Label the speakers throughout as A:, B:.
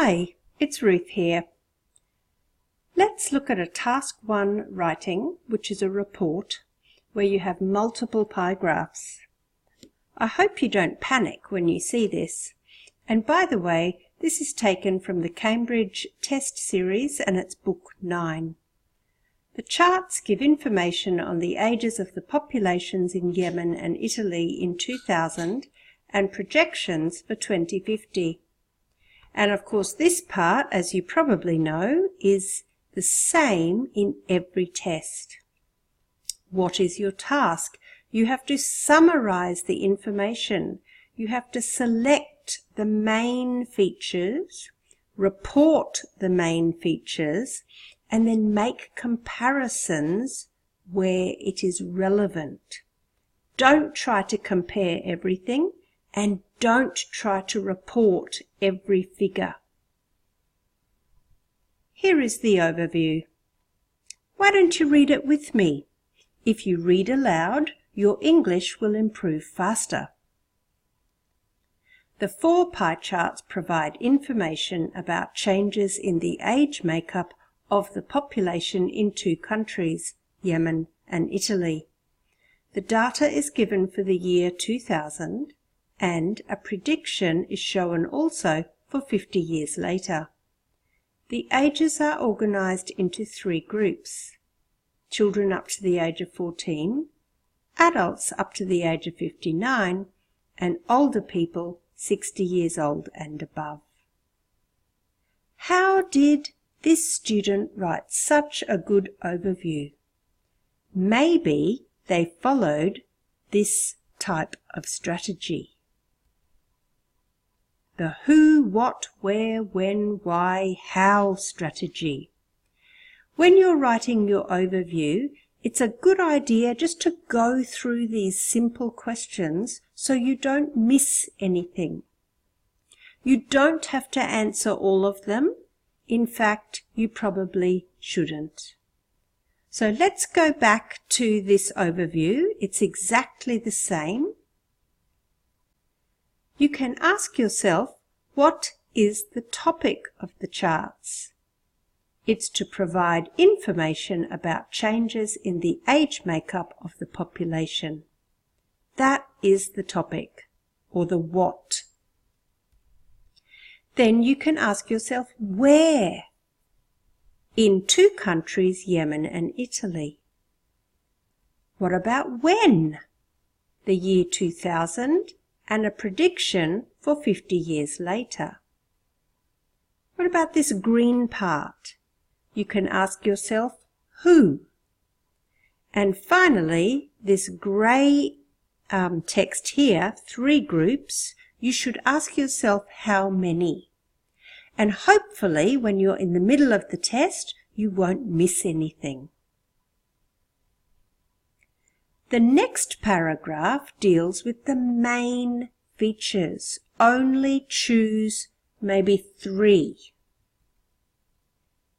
A: Hi, it's Ruth here. Let's look at a Task 1 writing, which is a report where you have multiple pie graphs. I hope you don't panic when you see this. And by the way, this is taken from the Cambridge Test Series and it's Book 9. The charts give information on the ages of the populations in Yemen and Italy in 2000 and projections for 2050. And of course this part, as you probably know, is the same in every test. What is your task? You have to summarize the information. You have to select the main features, report the main features, and then make comparisons where it is relevant. Don't try to compare everything and don't try to report every figure. Here is the overview. Why don't you read it with me? If you read aloud, your English will improve faster. The 4 pie charts provide information about changes in the age makeup of the population in 2 countries, Yemen and Italy. The data is given for the year 2000 and a prediction is shown also for 50 years later. The ages are organized into 3 groups: children up to the age of 14, adults up to the age of 59, and older people 60 years old and above. How did this student write such a good overview? Maybe they followed this type of strategy. The who, what, where, when, why, how strategy. When you're writing your overview, it's a good idea just to go through these simple questions so you don't miss anything. You don't have to answer all of them. In fact, you probably shouldn't. So let's go back to this overview. It's exactly the same. You can ask yourself, what is the topic of the charts? It's to provide information about changes in the age makeup of the population. That is the topic, or the what. Then you can ask yourself, where? In 2 countries, Yemen and Italy. What about when? The year 2000 and a prediction for 50 years later. What about this green part? You can ask yourself, who? And finally, this grey text here, 3 groups, you should ask yourself how many. And hopefully, when you're in the middle of the test, you won't miss anything. The next paragraph deals with the main features. Only choose maybe 3.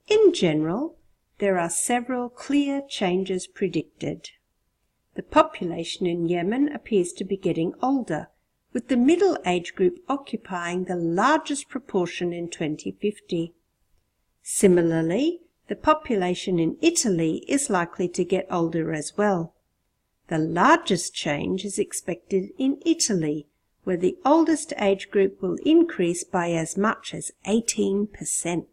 A: In general, there are several clear changes predicted. The population in Yemen appears to be getting older, with the middle age group occupying the largest proportion in 2050. Similarly, the population in Italy is likely to get older as well. The largest change is expected in Italy, where the oldest age group will increase by as much as 18%.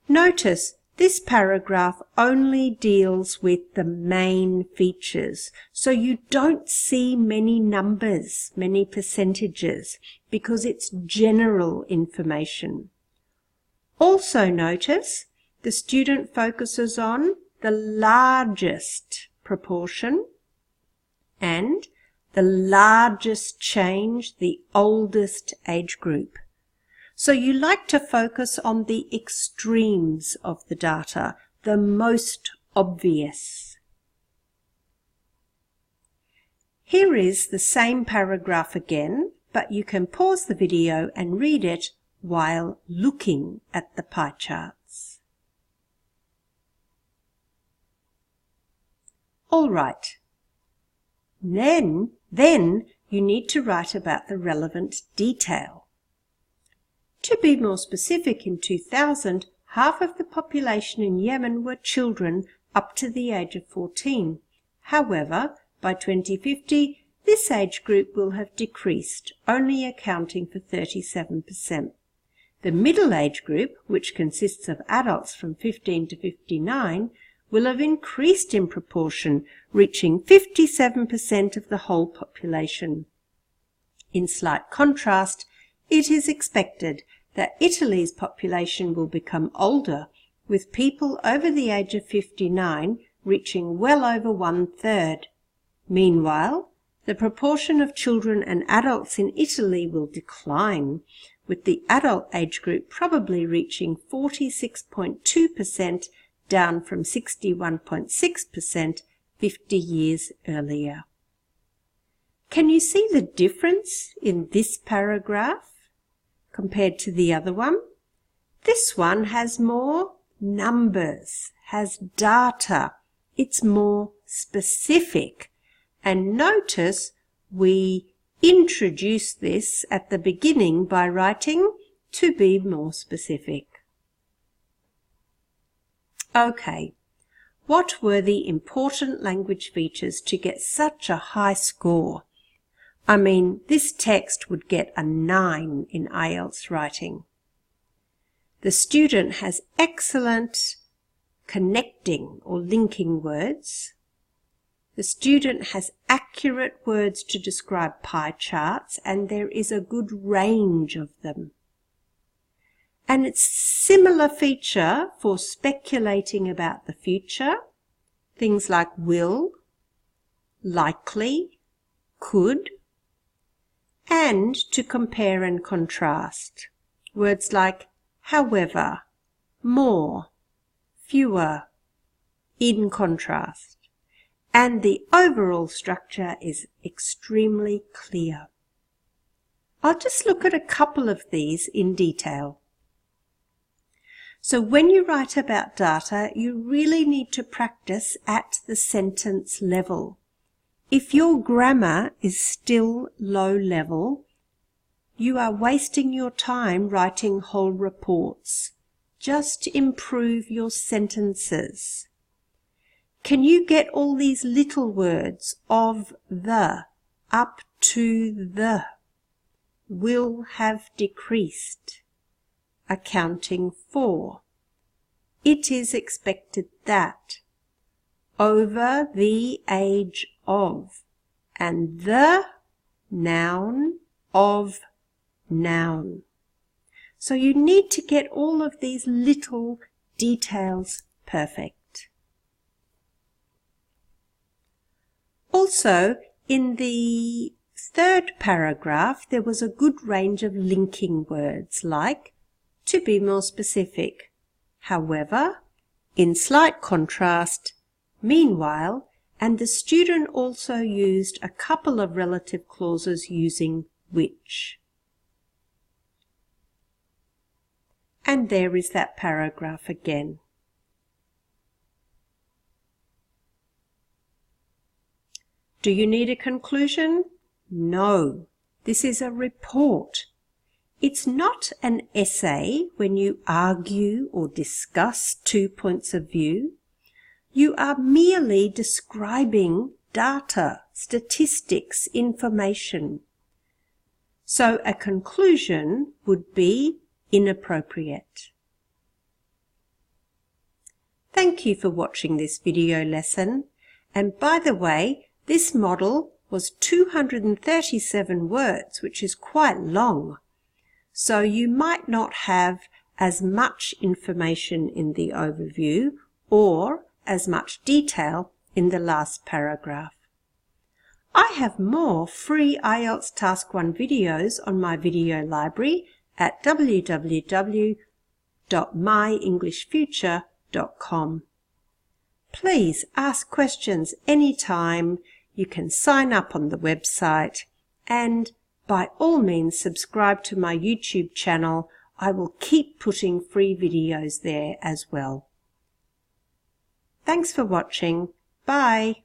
A: Notice this paragraph only deals with the main features, so you don't see many numbers, many percentages, because it's general information. Also notice the student focuses on the largest proportion and the largest change, the oldest age group. So you like to focus on the extremes of the data, the most obvious. Here is the same paragraph again, but you can pause the video and read it while looking at the pie charts. All right. Then you need to write about the relevant detail. To be more specific, in 2000, half of the population in Yemen were children up to the age of 14. However, by 2050, this age group will have decreased, only accounting for 37%. The middle age group, which consists of adults from 15 to 59, will have increased in proportion, reaching 57% of the whole population. In slight contrast, it is expected that Italy's population will become older, with people over the age of 59 reaching well over 1/3. Meanwhile, the proportion of children and adults in Italy will decline, with the adult age group probably reaching 46.2%, down from 61.6% 50 years earlier. Can you see the difference in this paragraph compared to the other one? This one has more numbers, has data. It's more specific. And notice we introduce this at the beginning by writing to be more specific. Okay, what were the important language features to get such a high score? I mean, this text would get a 9 in IELTS writing. The student has excellent connecting or linking words. The student has accurate words to describe pie charts, and there is a good range of them. And it's similar feature for speculating about the future, things like will, likely, could, and to compare and contrast, words like however, more, fewer, in contrast. And the overall structure is extremely clear. I'll just look at a couple of these in detail. So when you write about data, you really need to practice at the sentence level. If your grammar is still low level, you are wasting your time writing whole reports. Just improve your sentences. Can you get all these little words of the, up to the, will have decreased, accounting for, it is expected that, over the age of, and the noun of noun. So you need to get all of these little details perfect. Also, in the third paragraph, there was a good range of linking words like to be more specific, however, in slight contrast, meanwhile, and the student also used a couple of relative clauses using which. And there is that paragraph again. Do you need a conclusion? No. This is a report. It's not an essay when you argue or discuss 2 points of view. You are merely describing data, statistics, information. So a conclusion would be inappropriate. Thank you for watching this video lesson. And by the way, this model was 237 words, which is quite long. So you might not have as much information in the overview or as much detail in the last paragraph. I have more free IELTS Task 1 videos on my video library at www.myenglishfuture.com. Please ask questions anytime. You can sign up on the website, and by all means subscribe to my YouTube channel. I will keep putting free videos there as well. Thanks for watching. Bye.